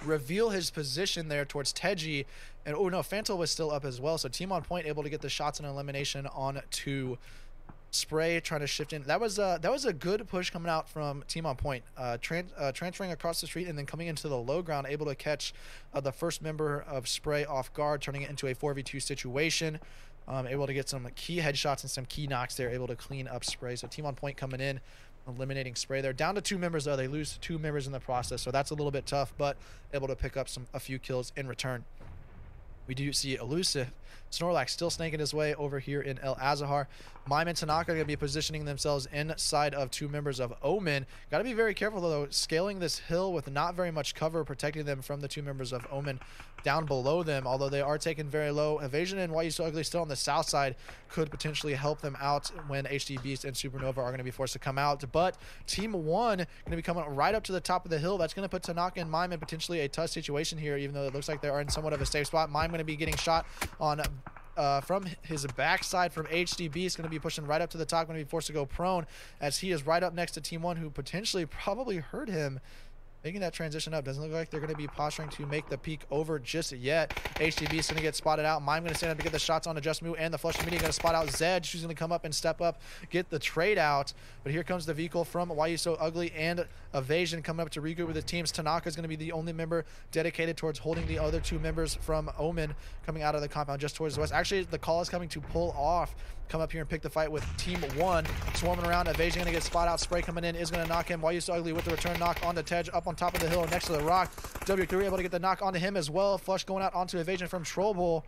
reveal his position there towards Teji. And oh no, Fanto was still up as well. So Team On Point able to get the shots and elimination on to Spray, trying to shift in. That was a good push coming out from Team On Point, transferring across the street and then coming into the low ground, able to catch the first member of Spray off guard, turning it into a 4v2 situation. Able to get some key headshots and some key knocks there, able to clean up Spray. So Team On Point coming in, eliminating Spray there. Down to 2 members though. They lose 2 members in the process, so that's a little bit tough, but able to pick up a few kills in return. We do see Elusive. Snorlax still snaking his way over here in El Azahar. Mime and Tanaka are going to be positioning themselves inside of 2 members of Omen. Got to be very careful though, scaling this hill with not very much cover, protecting them from the 2 members of Omen down below them, although they are taken very low. Evasion and Why You So Ugly still on the south side could potentially help them out when HD Beast and Supernova are going to be forced to come out. But Team 1 going to be coming right up to the top of the hill. That's going to put Tanaka and Mime in potentially a tough situation here, even though it looks like they are in somewhat of a safe spot. Mime going to be getting shot on from his backside from HD Beast, going to be pushing right up to the top, going to be forced to go prone as he is right up next to Team 1, who potentially probably hurt him. Making that transition up. Doesn't look like they're going to be posturing to make the peak over just yet. HDB is going to get spotted out. Mime going to stand up to get the shots on to Just Move, and the Flush Media going to spot out Zed. She's going to come up and step up, get the trade out. But here comes the vehicle from Why You So Ugly and Evasion coming up to regroup with the teams. Tanaka is going to be the only member dedicated towards holding the other 2 members from Omen coming out of the compound just towards the west. Actually, the call is coming to pull off. Come up here and pick the fight with Team 1. Swarming around. Evasion going to get spot out. Spray coming in is going to knock him. Why You So Ugly with the return knock onto Tej up on top of the hill next to the rock. W3 able to get the knock onto him as well. Flush going out onto Evasion from Trollbull.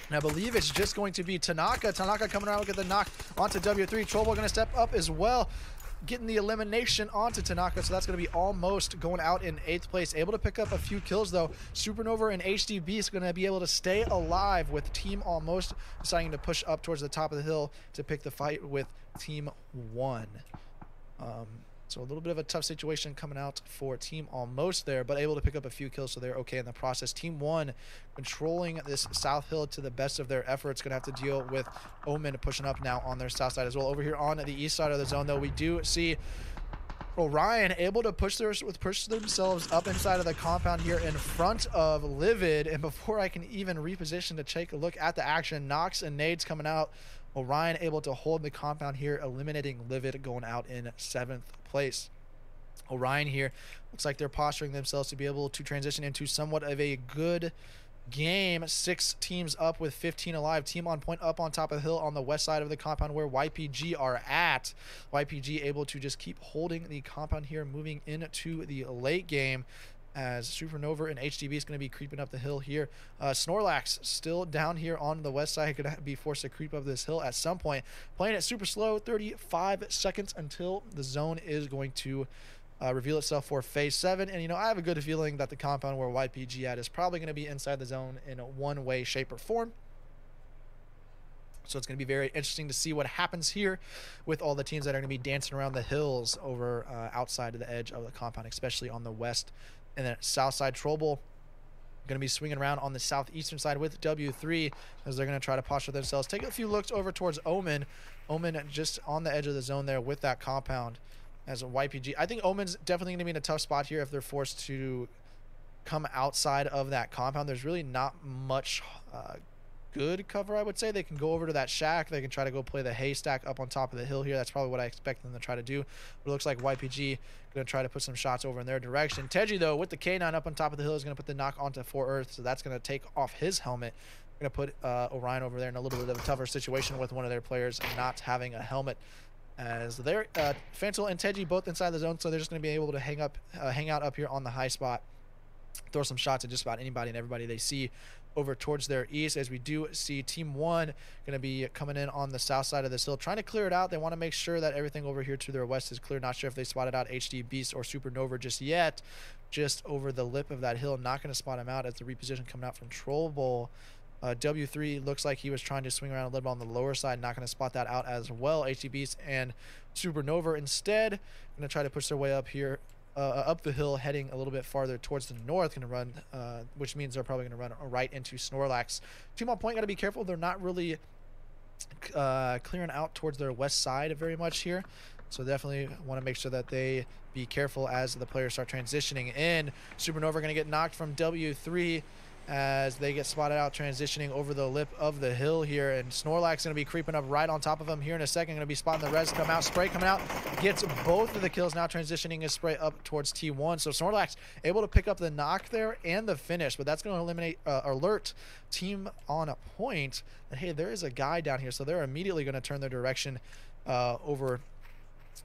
And I believe it's just going to be Tanaka. Tanaka coming around, look at the knock onto W3. Trollbull going to step up as well, getting the elimination onto Tanaka, so that's going to be almost going out in 8th place. Able to pick up a few kills though. Supernova and HD Beast going to be able to stay alive, with Team Almost deciding to push up towards the top of the hill to pick the fight with Team 1. So a little bit of a tough situation coming out for Team Almost there, but able to pick up a few kills, so they're okay in the process. Team 1 controlling this south hill to the best of their efforts. Going to have to deal with Omen pushing up now on their south side as well. Over here on the east side of the zone though, we do see Orion able to push themselves up inside of the compound here in front of Livid. And before I can even reposition to take a look at the action, Nox and nades coming out. Orion able to hold the compound here, eliminating Livid, going out in 7th place. Orion here looks like they're posturing themselves to be able to transition into somewhat of a good game. 6 teams up with 15 alive. Team On Point up on top of the hill on the west side of the compound where YPG are at. YPG able to just keep holding the compound here, moving into the late game, as Supernova and HDB is going to be creeping up the hill here. Snorlax still down here on the west side, going to be forced to creep up this hill at some point. Playing it super slow, 35 seconds until the zone is going to reveal itself for phase 7. And, you know, I have a good feeling that the compound where YPG at is probably going to be inside the zone in one way, shape, or form. So it's going to be very interesting to see what happens here with all the teams that are going to be dancing around the hills over outside of the edge of the compound, especially on the west. And then south side, Trollbull going to be swinging around on the southeastern side with W3 as they're going to try to posture themselves. Take a few looks over towards Omen. Omen just on the edge of the zone there with that compound as a YPG. I think Omen's definitely going to be in a tough spot here if they're forced to come outside of that compound. There's really not much good cover, I would say. They can go over to that shack. They can try to go play the haystack up on top of the hill here. That's probably what I expect them to try to do. But it looks like YPG going to try to put some shots over in their direction. Teji, though, with the K9 up on top of the hill, is going to put the knock onto 4Earth, so that's going to take off his helmet. Going to put Orion over there in a little bit of a tougher situation with one of their players not having a helmet. As they're Fantil and Teji both inside the zone, so they're just going to be able to hang out up here on the high spot, throw some shots at just about anybody and everybody they see over towards their east. As we do see Team 1 going to be coming in on the south side of this hill, trying to clear it out. They want to make sure that everything over here to their west is clear. Not sure if they spotted out HD Beast or Supernova just yet. Just over the lip of that hill, not going to spot him out as the reposition coming out from Troll Bowl. W3 looks like he was trying to swing around a little bit on the lower side, not going to spot that out as well. HD Beast and Supernova instead going to try to push their way up here, up the hill, heading a little bit farther towards the north. Going to run, which means they're probably going to run right into Snorlax. Team on point, got to be careful. They're not really clearing out towards their west side very much here. So definitely want to make sure that they be careful as the players start transitioning in. Supernova going to get knocked from W3 as they get spotted out transitioning over the lip of the hill here, and Snorlax going to be creeping up right on top of him here in a second. Going to be spotting the res come out, spray coming out, gets both of the kills, now transitioning his spray up towards T1. So Snorlax able to pick up the knock there and the finish, but that's going to eliminate alert Team on a point that, hey, there is a guy down here, so they're immediately going to turn their direction over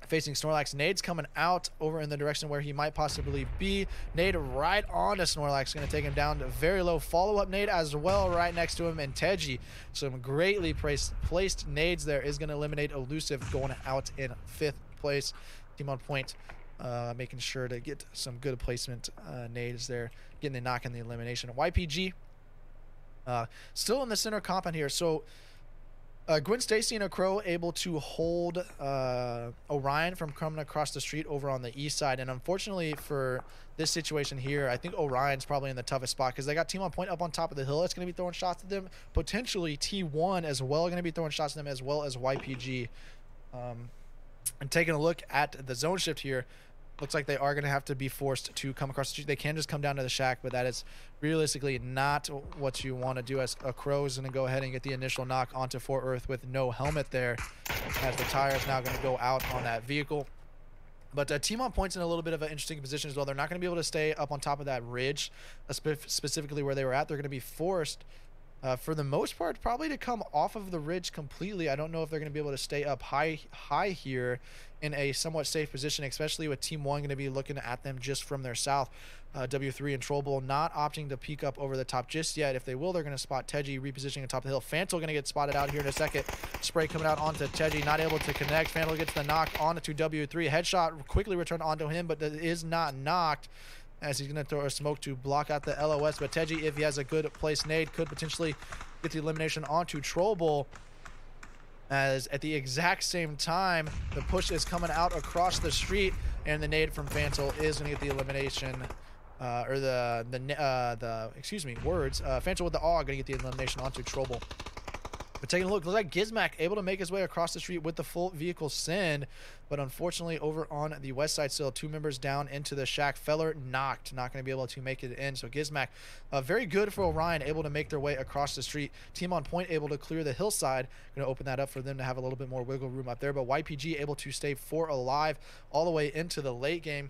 facing Snorlax. Nade's coming out over in the direction where he might possibly be. Nade right on to Snorlax, going to take him down to very low. Follow-up Nade as well right next to him, and Teji, some greatly placed nades there, is going to eliminate Elusive, going out in 5th place. Team on point, making sure to get some good placement nades there, getting the knock and the elimination. YPG still in the center compound here. So Gwen Stacy and a Crow able to hold Orion from coming across the street over on the east side. And unfortunately for this situation here, I think Orion's probably in the toughest spot because they got Team on point up on top of the hill that's going to be throwing shots at them. Potentially T1 as well going to be throwing shots at them, as well as YPG. And taking a look at the zone shift here, looks like they are going to have to be forced to come across the street. They can just come down to the shack, but that is realistically not what you want to do, as a Crow is going to go ahead and get the initial knock onto 4Earth with no helmet there, as the tire is now going to go out on that vehicle. But Team on point's in a little bit of an interesting position as well. They're not going to be able to stay up on top of that ridge, specifically where they were at. They're going to be forced, for the most part, probably to come off of the ridge completely. I don't know if they're going to be able to stay up high here in a somewhat safe position, especially with Team 1 going to be looking at them just from their south. W3 and Troll Bowl not opting to peek up over the top just yet. If they will, they're going to spot Teji repositioning on top of the hill. Fantil going to get spotted out here in a second. Spray coming out onto Teji, not able to connect. Fantil gets the knock onto W3. Headshot quickly returned onto him, but it is not knocked, as he's going to throw a smoke to block out the LOS. But Teji, if he has a good place nade, could potentially get the elimination onto Troll Bowl, as at the exact same time the push is coming out across the street, and the nade from Fantil is going to get the elimination, Fantil with the AW going to get the elimination onto Troll Bowl. But taking a look, looks like Gizmac able to make his way across the street with the full vehicle send, but unfortunately over on the west side still 2 members down into the shack. Feller knocked, not going to be able to make it in. So Gizmac, very good for Orion, able to make their way across the street. Team on point able to clear the hillside, going to open that up for them to have a little bit more wiggle room up there. But YPG able to stay 4 alive all the way into the late game.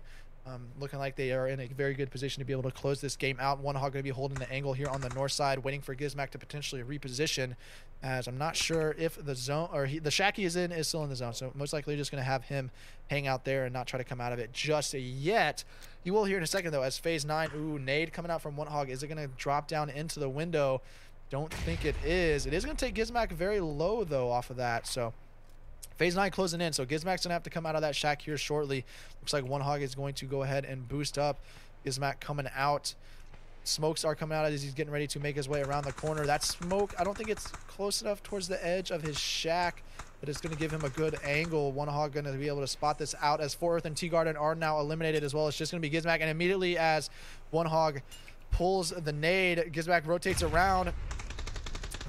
Looking like they are in a very good position to be able to close this game out. One Hog going to be holding the angle here on the north side, waiting for Gizmac to potentially reposition, as I'm not sure if the zone, or the shack he is in is still in the zone, so most likely just going to have him hang out there and not try to come out of it just yet. You will hear in a second though, as phase 9, ooh, nade coming out from One Hog. Is it going to drop down into the window? Don't think it is. It is going to take Gizmac very low though off of that, so phase 9 closing in, so Gizmac's gonna have to come out of that shack here shortly. Looks like One Hog is going to go ahead and boost up. Gizmac coming out. Smokes are coming out as he's getting ready to make his way around the corner. That smoke, I don't think it's close enough towards the edge of his shack, but it's going to give him a good angle. One Hog going to be able to spot this out, as 4Earth and T-Garden are now eliminated as well. It's just going to be Gizmac, and immediately as One Hog pulls the nade, Gizmac rotates around.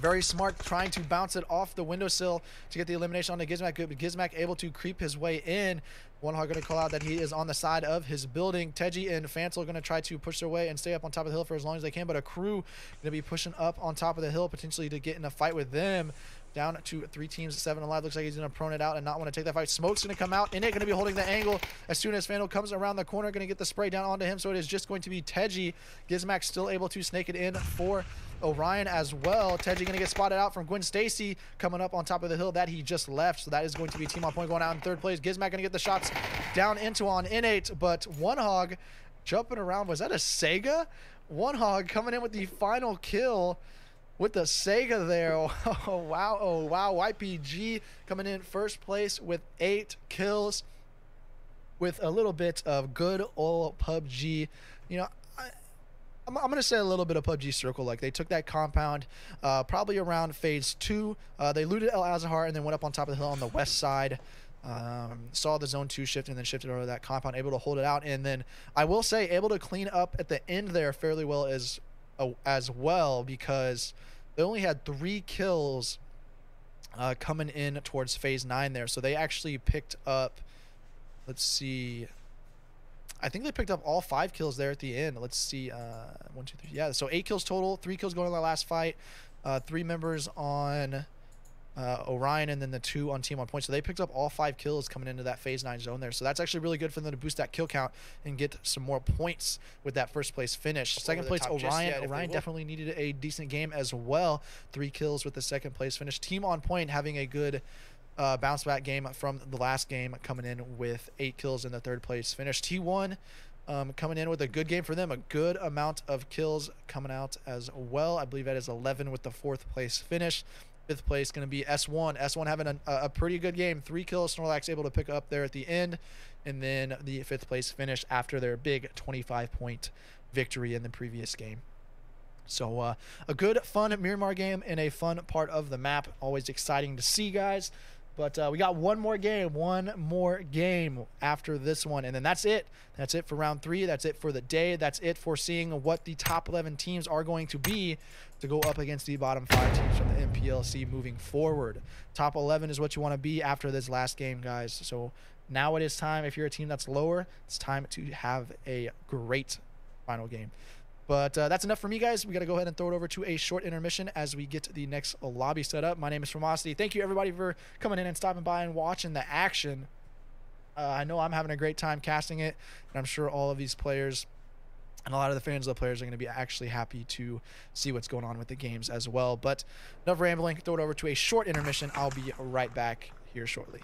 Very smart, trying to bounce it off the windowsill to get the elimination on the Gizmac. Gizmac able to creep his way in. One Hog going to call out that he is on the side of his building. Teji and Fantle going to try to push their way and stay up on top of the hill for as long as they can, but a crew going to be pushing up on top of the hill, potentially to get in a fight with them. Down to 3 teams, 7 alive. Looks like he's going to prone it out and not want to take that fight. Smoke's going to come out. Innit going to be holding the angle. As soon as Fantle comes around the corner, going to get the spray down onto him. So it is just going to be Teji. Gizmac still able to snake it in for Orion as well. Teji going to get spotted out from Gwen Stacy coming up on top of the hill that he just left. So that is going to be team on point going out in 3rd place. Gizmac going to get the shots down into on Innate, but One Hog jumping around. Was that a Sega? One Hog coming in with the final kill with the Sega there. Oh wow, oh wow. YPG coming in 1st place with 8 kills with a little bit of good old PUBG. You know, I'm going to say a little bit of PUBG Circle. Like, they took that compound probably around phase 2. They looted El Azahar and then went up on top of the hill on the west side. Saw the zone 2 shift and then shifted over to that compound, able to hold it out. And then I will say able to clean up at the end there fairly well as well, because they only had 3 kills coming in towards phase 9 there. So they actually picked up, let's see, I think they picked up all 5 kills there at the end. Let's see, 1, 2, 3. Yeah, so 8 kills total, 3 kills going in the last fight, 3 members on Orion, and then the 2 on team on point. So they picked up all 5 kills coming into that phase 9 zone there. So that's actually really good for them to boost that kill count and get some more points with that 1st place finish. 2nd place Orion. Orion definitely needed a decent game as well. 3 kills with the 2nd place finish. Team on point having a good bounce back game from the last game, coming in with 8 kills in the 3rd place finish. T1 coming in with a good game for them, a good amount of kills coming out as well. I believe that is 11 with the 4th place finish. 5th place going to be S1. S1 having a pretty good game. 3 kills. Snorlax able to pick up there at the end. And then the 5th place finish after their big 25-point victory in the previous game. So a good, fun Miramar game in a fun part of the map. Always exciting to see, guys. But we got one more game after this one, and then that's it. That's it for round 3. That's it for the day. That's it for seeing what the top 11 teams are going to be to go up against the bottom 5 teams from the MPLC moving forward. Top 11 is what you want to be after this last game, guys. So now it is time, if you're a team that's lower, it's time to have a great final game. But that's enough for me, guys. We got to go ahead and throw it over to a short intermission as we get the next lobby set up. My name is Fermosity. Thank you, everybody, for coming in and stopping by and watching the action. I know I'm having a great time casting it, and I'm sure all of these players and a lot of the fans of the players are going to be actually happy to see what's going on with the games as well. But enough rambling. Throw it over to a short intermission. I'll be right back here shortly.